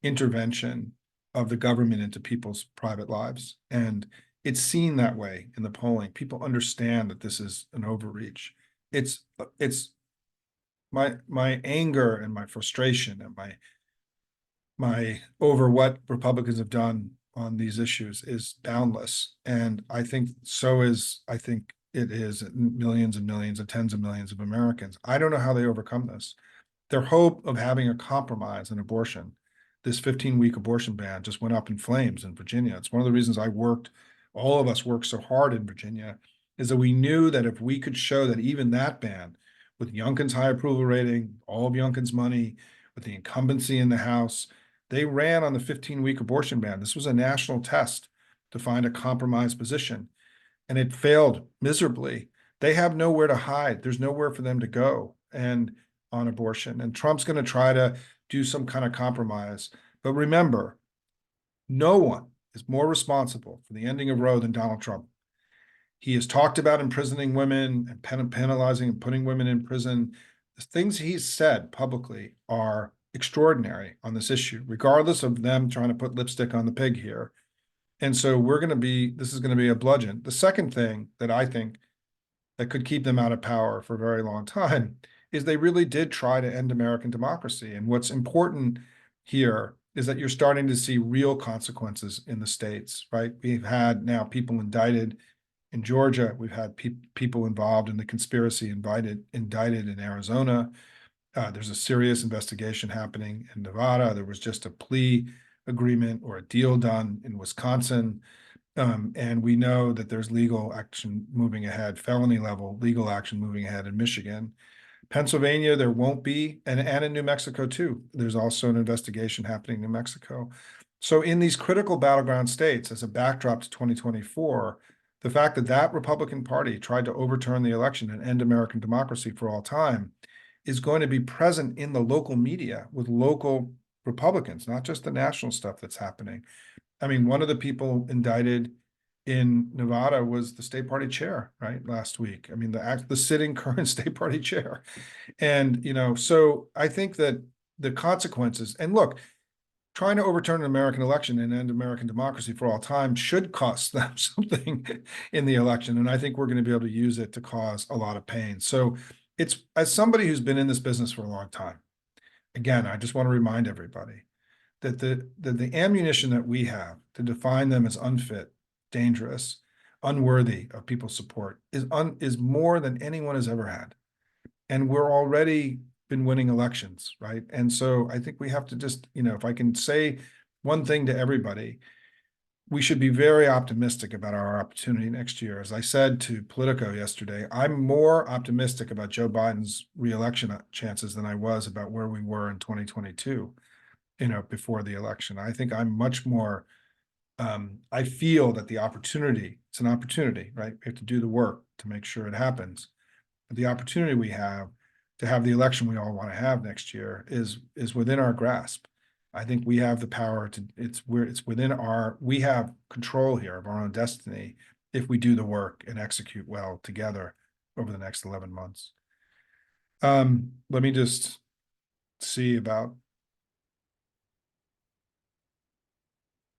intervention of the government into people's private lives. And it's seen that way in the polling. People understand that this is an overreach. It's my anger and my frustration and my over what Republicans have done on these issues is boundless. And I think it is millions and millions and tens of millions of Americans. I don't know how they overcome this. Their hope of having a compromise on abortion, this 15-week abortion ban, just went up in flames in Virginia. It's one of the reasons all of us worked so hard in Virginia, is that we knew that if we could show that even that ban, with Youngkin's high approval rating, all of Youngkin's money, with the incumbency in the House, they ran on the 15-week abortion ban. This was a national test to find a compromise position, and it failed miserably. They have nowhere to hide. There's nowhere for them to go and on abortion. And Trump's going to try to do some kind of compromise. But remember, no one is more responsible for the ending of Roe than Donald Trump. He has talked about imprisoning women and penalizing and putting women in prison. The things he's said publicly are extraordinary on this issue, regardless of them trying to put lipstick on the pig here. And so this is going to be a bludgeon. The second thing that I think that could keep them out of power for a very long time is they really did try to end American democracy. And what's important here is that you're starting to see real consequences in the states, right? We've had now people indicted in Georgia. We've had people involved in the conspiracy indicted in Arizona. There's a serious investigation happening in Nevada. There was just a plea agreement or a deal done in Wisconsin. And we know that there's legal action moving ahead, felony level legal action moving ahead in Michigan. Pennsylvania, there won't be, and in New Mexico too. There's also an investigation happening in New Mexico. So in these critical battleground states, as a backdrop to 2024, the fact that Republican Party tried to overturn the election and end American democracy for all time is going to be present in the local media with local Republicans, not just the national stuff that's happening. I mean, one of the people indicted in Nevada was the state party chair, right, last week. I mean, the sitting current state party chair. And, so I think that the consequences, and look, trying to overturn an American election and end American democracy for all time should cost them something in the election. And I think we're going to be able to use it to cause a lot of pain. So it's, as somebody who's been in this business for a long time, again, I just want to remind everybody that the ammunition that we have to define them as unfit, dangerous, unworthy of people's support is more than anyone has ever had. And we're already been winning elections, right? And so I think we have to just, if I can say one thing to everybody, we should be very optimistic about our opportunity next year. As I said to Politico yesterday, I'm more optimistic about Joe Biden's reelection chances than I was about where we were in 2022, before the election. I think I'm much more, I feel that it's an opportunity, right? We have to do the work to make sure it happens. But the opportunity we have to have the election we all want to have next year is within our grasp. I think we have the power to, we have control here of our own destiny if we do the work and execute well together over the next 11 months. Let me just see about,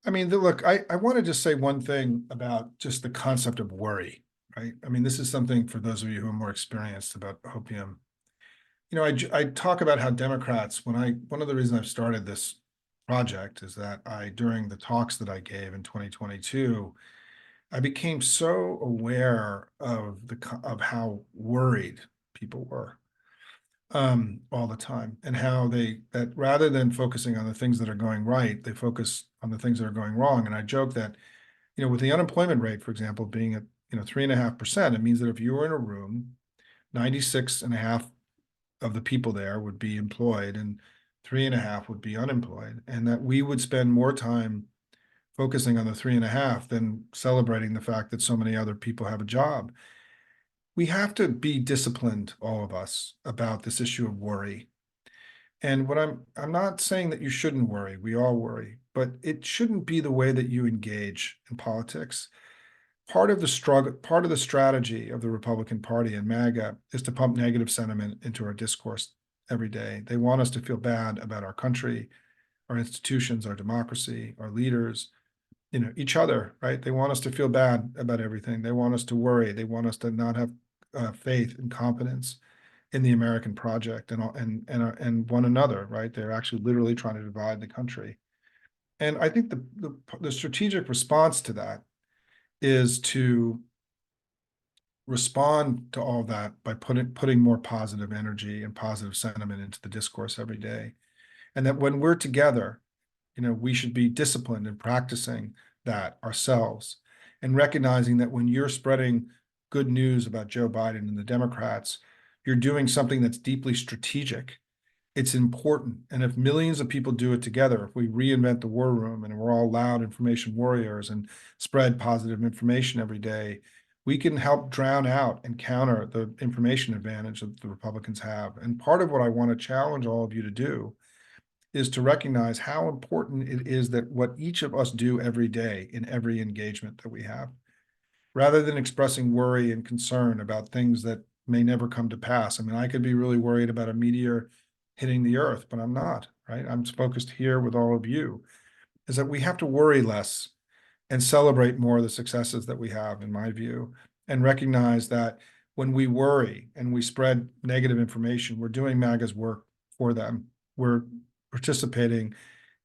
look, I want to just say one thing about just the concept of worry, right? This is something for those of you who are more experienced about Hopium. I talk about how Democrats, one of the reasons I've started this project is that during the talks that I gave in 2022, I became so aware of how worried people were all the time, and how that rather than focusing on the things that are going right, they focus on the things that are going wrong. And I joke that, with the unemployment rate, for example, being at 3.5%, it means that if you were in a room, 96.5 of the people there would be employed and 3.5 would be unemployed, and that we would spend more time focusing on the 3.5 than celebrating the fact that so many other people have a job. We have to be disciplined, all of us, about this issue of worry. And what I'm not saying that you shouldn't worry, we all worry, but it shouldn't be the way that you engage in politics. Part of the strategy of the Republican Party and MAGA is to pump negative sentiment into our discourse every day. They want us to feel bad about our country, our institutions, our democracy, our leaders, each other, right? They want us to feel bad about everything. They want us to worry. They want us to not have faith and confidence in the American project and one another, right? They're actually literally trying to divide the country. And I think the strategic response to that is to respond to all that by putting more positive energy and positive sentiment into the discourse every day. And that when we're together, we should be disciplined in practicing that ourselves, and recognizing that when you're spreading good news about Joe Biden and the Democrats, you're doing something that's deeply strategic. It's important. And if millions of people do it together, if we reinvent the war room and we're all loud information warriors and spread positive information every day, we can help drown out and counter the information advantage that the Republicans have. And part of what I want to challenge all of you to do is to recognize how important it is that what each of us do every day in every engagement that we have, rather than expressing worry and concern about things that may never come to pass. I could be really worried about a meteor hitting the earth, but I'm not, right? I'm focused here with all of you, is that we have to worry less and celebrate more of the successes that we have, in my view, and recognize that when we worry and we spread negative information, we're doing MAGA's work for them. We're participating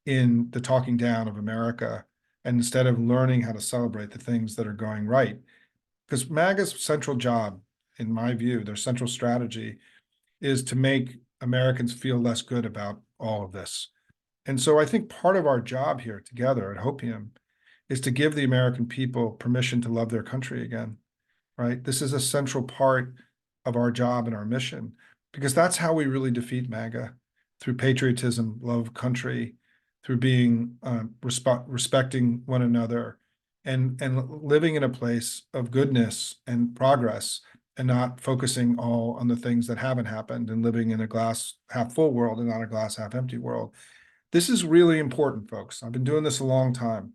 in the talking down of America, and instead of learning how to celebrate the things that are going right. Because MAGA's central job, in my view, their central strategy is to make Americans feel less good about all of this. And so I think part of our job here together at Hopium is to give the American people permission to love their country again, right? This is a central part of our job and our mission, because that's how we really defeat MAGA, through patriotism, love of country, through being respecting one another, and living in a place of goodness and progress, and not focusing all on the things that haven't happened, and living in a glass half full world and not a glass half empty world. This is really important, folks. I've been doing this a long time.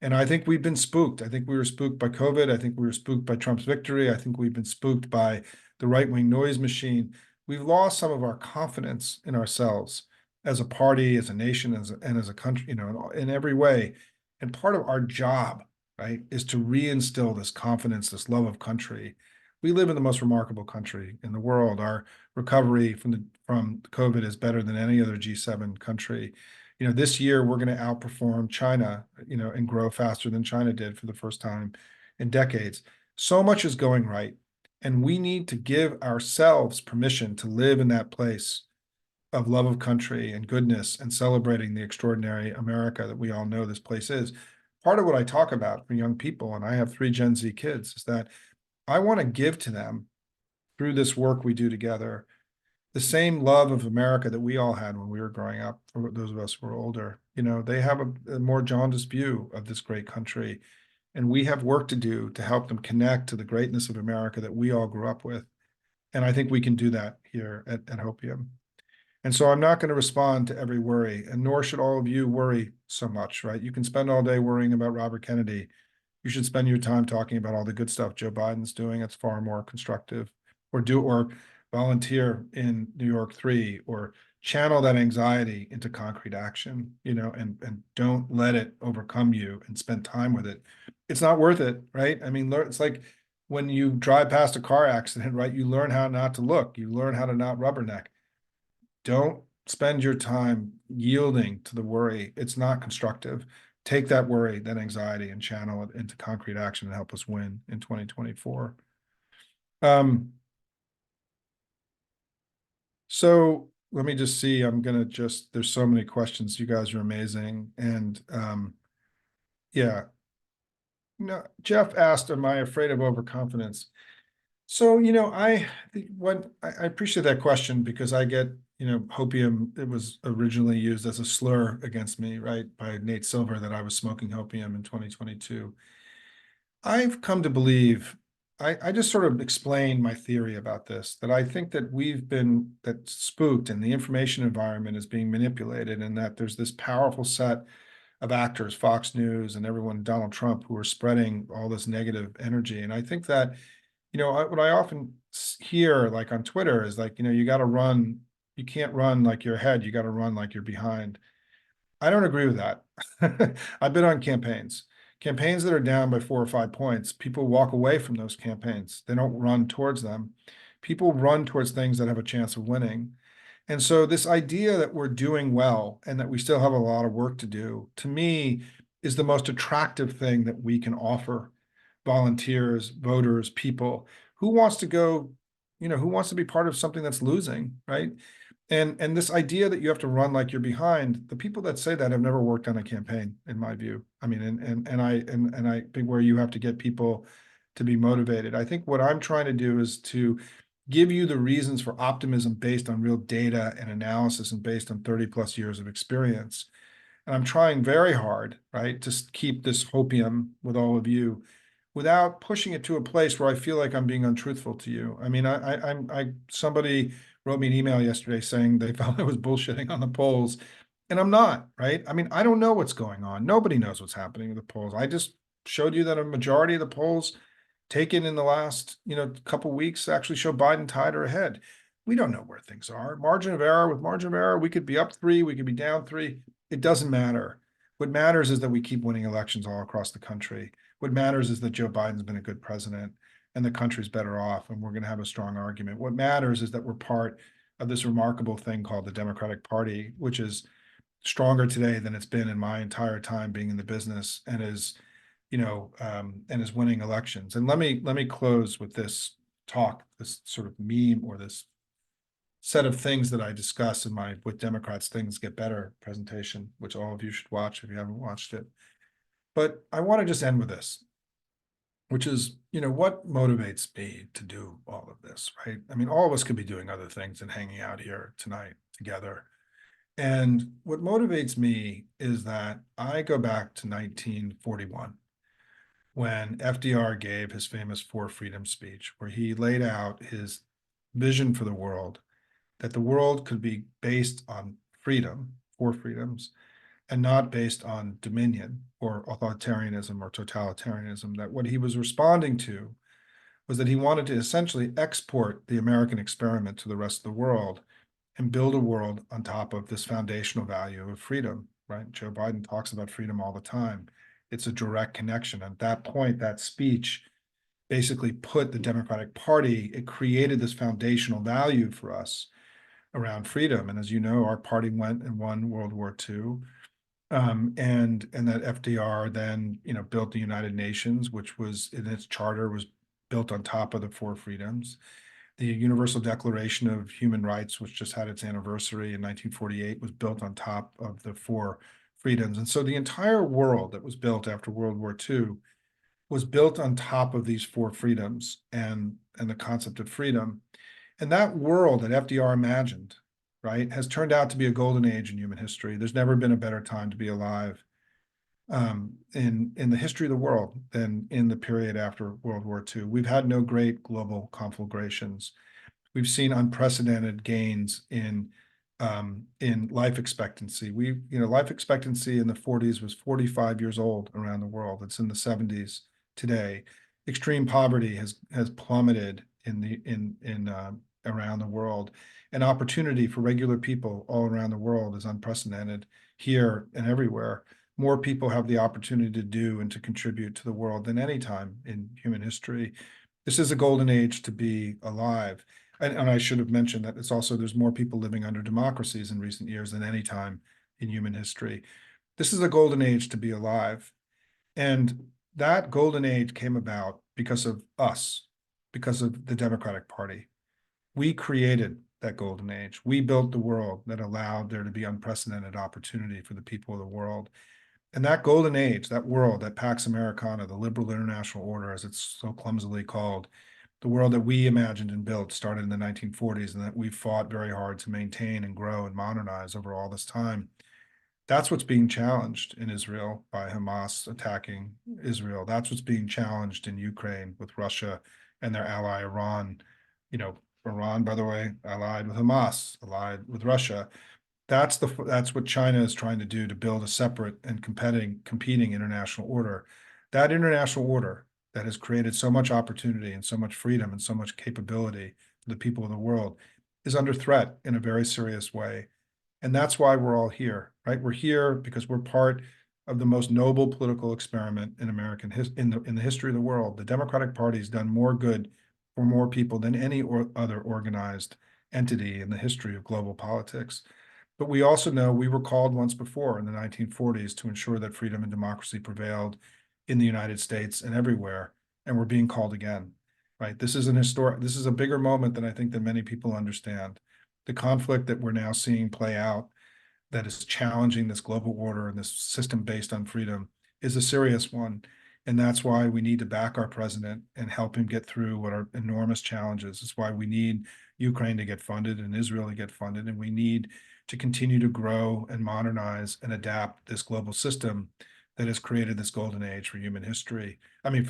And I think we've been spooked. I think we were spooked by COVID. I think we were spooked by Trump's victory. I think we've been spooked by the right-wing noise machine. We've lost some of our confidence in ourselves. as a party, as a nation, and as a country, in every way. And part of our job, right, is to reinstill this confidence, this love of country. We live in the most remarkable country in the world. Our recovery from COVID is better than any other G7 country. This year we're going to outperform China, and grow faster than China did for the first time in decades. So much is going right. And we need to give ourselves permission to live in that place of love of country and goodness and celebrating the extraordinary America that we all know this place is. Part of what I talk about for young people, and I have 3 Gen Z kids, is that I want to give to them through this work we do together the same love of America that we all had when we were growing up, for those of us who are older. They have a more jaundiced view of this great country. And we have work to do to help them connect to the greatness of America that we all grew up with. And I think we can do that here at Hopium. And so I'm not going to respond to every worry, and nor should all of you worry so much, right? You can spend all day worrying about Robert Kennedy. You should spend your time talking about all the good stuff Joe Biden's doing. It's far more constructive. Or volunteer in New York 3, or channel that anxiety into concrete action, and don't let it overcome you, and spend time with it. It's not worth it, right? I mean, it's like when you drive past a car accident, right? You learn how not to look. You learn how to not rubberneck. Don't spend your time yielding to the worry. It's not constructive. Take that worry, that anxiety, and channel it into concrete action and help us win in 2024. So let me just see. There's so many questions. You guys are amazing. And yeah. No, Jeff asked, am I afraid of overconfidence? So, I appreciate that question, because I get, hopium, it was originally used as a slur against me, right, by Nate Silver, that I was smoking hopium in 2022. I've come to believe, I just sort of explained my theory about this, that I think that that spooked, and the information environment is being manipulated, and that there's this powerful set of actors, Fox News and everyone, Donald Trump, who are spreading all this negative energy. And I think that, what I often hear, like on Twitter, is like, you got to run, you can't run like you're ahead, you got to run like you're behind. I don't agree with that. I've been on campaigns that are down by 4 or 5 points. People walk away from those campaigns. They don't run towards them. People run towards things that have a chance of winning. And so this idea that we're doing well and that we still have a lot of work to do, to me, is the most attractive thing that we can offer volunteers, voters, people. Who wants to go, who wants to be part of something that's losing, right? And this idea that you have to run like you're behind, the people that say that have never worked on a campaign, in my view. I mean, and I think where you have to get people to be motivated. I think what I'm trying to do is to give you the reasons for optimism based on real data and analysis, and based on 30 plus years of experience. And I'm trying very hard, right, to keep this hopium with all of you, without pushing it to a place where I feel like I'm being untruthful to you. I mean, somebody wrote me an email yesterday saying they felt I was bullshitting on the polls, and I'm not, right? I mean, I don't know what's going on. Nobody knows what's happening with the polls. I just showed you that a majority of the polls taken in the last, couple of weeks actually show Biden tied or ahead. We don't know where things are. Margin of error, we could be up 3, we could be down 3. It doesn't matter. What matters is that we keep winning elections all across the country. What matters is that Joe Biden's been a good president, and the country's better off, and we're going to have a strong argument. What matters is that we're part of this remarkable thing called the Democratic Party, which is stronger today than it's been in my entire time being in the business, and is winning elections. And let me close with this talk, this sort of meme, or this set of things that I discuss in my With Democrats Things Get Better presentation, which all of you should watch if you haven't watched it. But I want to just end with this, which is, what motivates me to do all of this, right? I mean, all of us could be doing other things than hanging out here tonight together. And what motivates me is that I go back to 1941, when FDR gave his famous Four Freedoms speech, where he laid out his vision for the world, that the world could be based on freedom, 4 freedoms, and not based on dominion or authoritarianism or totalitarianism. That what he was responding to was that he wanted to essentially export the American experiment to the rest of the world, and build a world on top of this foundational value of freedom, right? Joe Biden talks about freedom all the time. It's a direct connection. At that point, that speech basically put the Democratic Party, it created this foundational value for us around freedom. And as you know, our party went and won World War II. And that FDR then, built the United Nations, which was in its charter was built on top of the four freedoms. The Universal Declaration of Human Rights, which just had its anniversary in 1948, was built on top of the four freedoms. And so the entire world that was built after World War II was built on top of these four freedoms and the concept of freedom. And that world that FDR imagined, right, has turned out to be a golden age in human history. There's never been a better time to be alive in the history of the world than in the period after World War II. We've had no great global conflagrations. We've seen unprecedented gains in life expectancy. Life expectancy in the 40s was 45 years old around the world. It's in the 70s today. Extreme poverty has plummeted around the world, and opportunity for regular people all around the world is unprecedented here and everywhere. More people have the opportunity to do and to contribute to the world than any time in human history. This is a golden age to be alive. And I should have mentioned that there's more people living under democracies in recent years than any time in human history. This is a golden age to be alive. And that golden age came about because of us, because of the Democratic Party. We created that golden age. We built the world that allowed there to be unprecedented opportunity for the people of the world. And that golden age, that world, that Pax Americana, the liberal international order, as it's so clumsily called, the world that we imagined and built started in the 1940s and that we fought very hard to maintain and grow and modernize over all this time. That's what's being challenged in Israel by Hamas attacking Israel. That's what's being challenged in Ukraine with Russia and their ally Iran. Iran, by the way, allied with Hamas, allied with Russia. That's what China is trying to do to build a separate and competing international order. That international order that has created so much opportunity and so much freedom and so much capability for the people of the world is under threat in a very serious way. And that's why we're all here, right? We're here because we're part of the most noble political experiment in American in the history of the world. The Democratic Party has done more good for more people than any other organized entity in the history of global politics. But we also know we were called once before in the 1940s to ensure that freedom and democracy prevailed in the United States and everywhere, and we're being called again, right? This is a bigger moment than I think that many people understand. The conflict that we're now seeing play out that is challenging this global order and this system based on freedom is a serious one. And that's why we need to back our president and help him get through what are enormous challenges. It's why we need Ukraine to get funded and Israel to get funded, and we need to continue to grow and modernize and adapt this global system that has created this golden age for human history. I mean,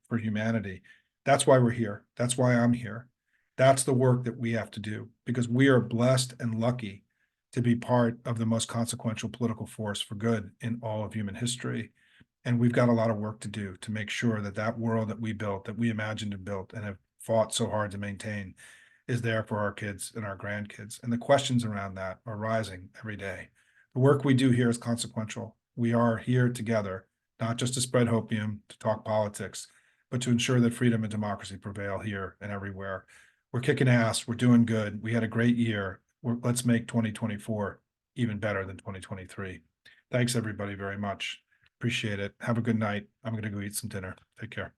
for humanity. That's why we're here. That's why I'm here. That's the work that we have to do because we are blessed and lucky to be part of the most consequential political force for good in all of human history. And we've got a lot of work to do to make sure that that world that we built, that we imagined and built and have fought so hard to maintain is there for our kids and our grandkids. And the questions around that are rising every day. The work we do here is consequential. We are here together, not just to spread hopium, to talk politics, but to ensure that freedom and democracy prevail here and everywhere. We're kicking ass. We're doing good. We had a great year. Let's make 2024 even better than 2023. Thanks, everybody, very much. Appreciate it. Have a good night. I'm going to go eat some dinner. Take care.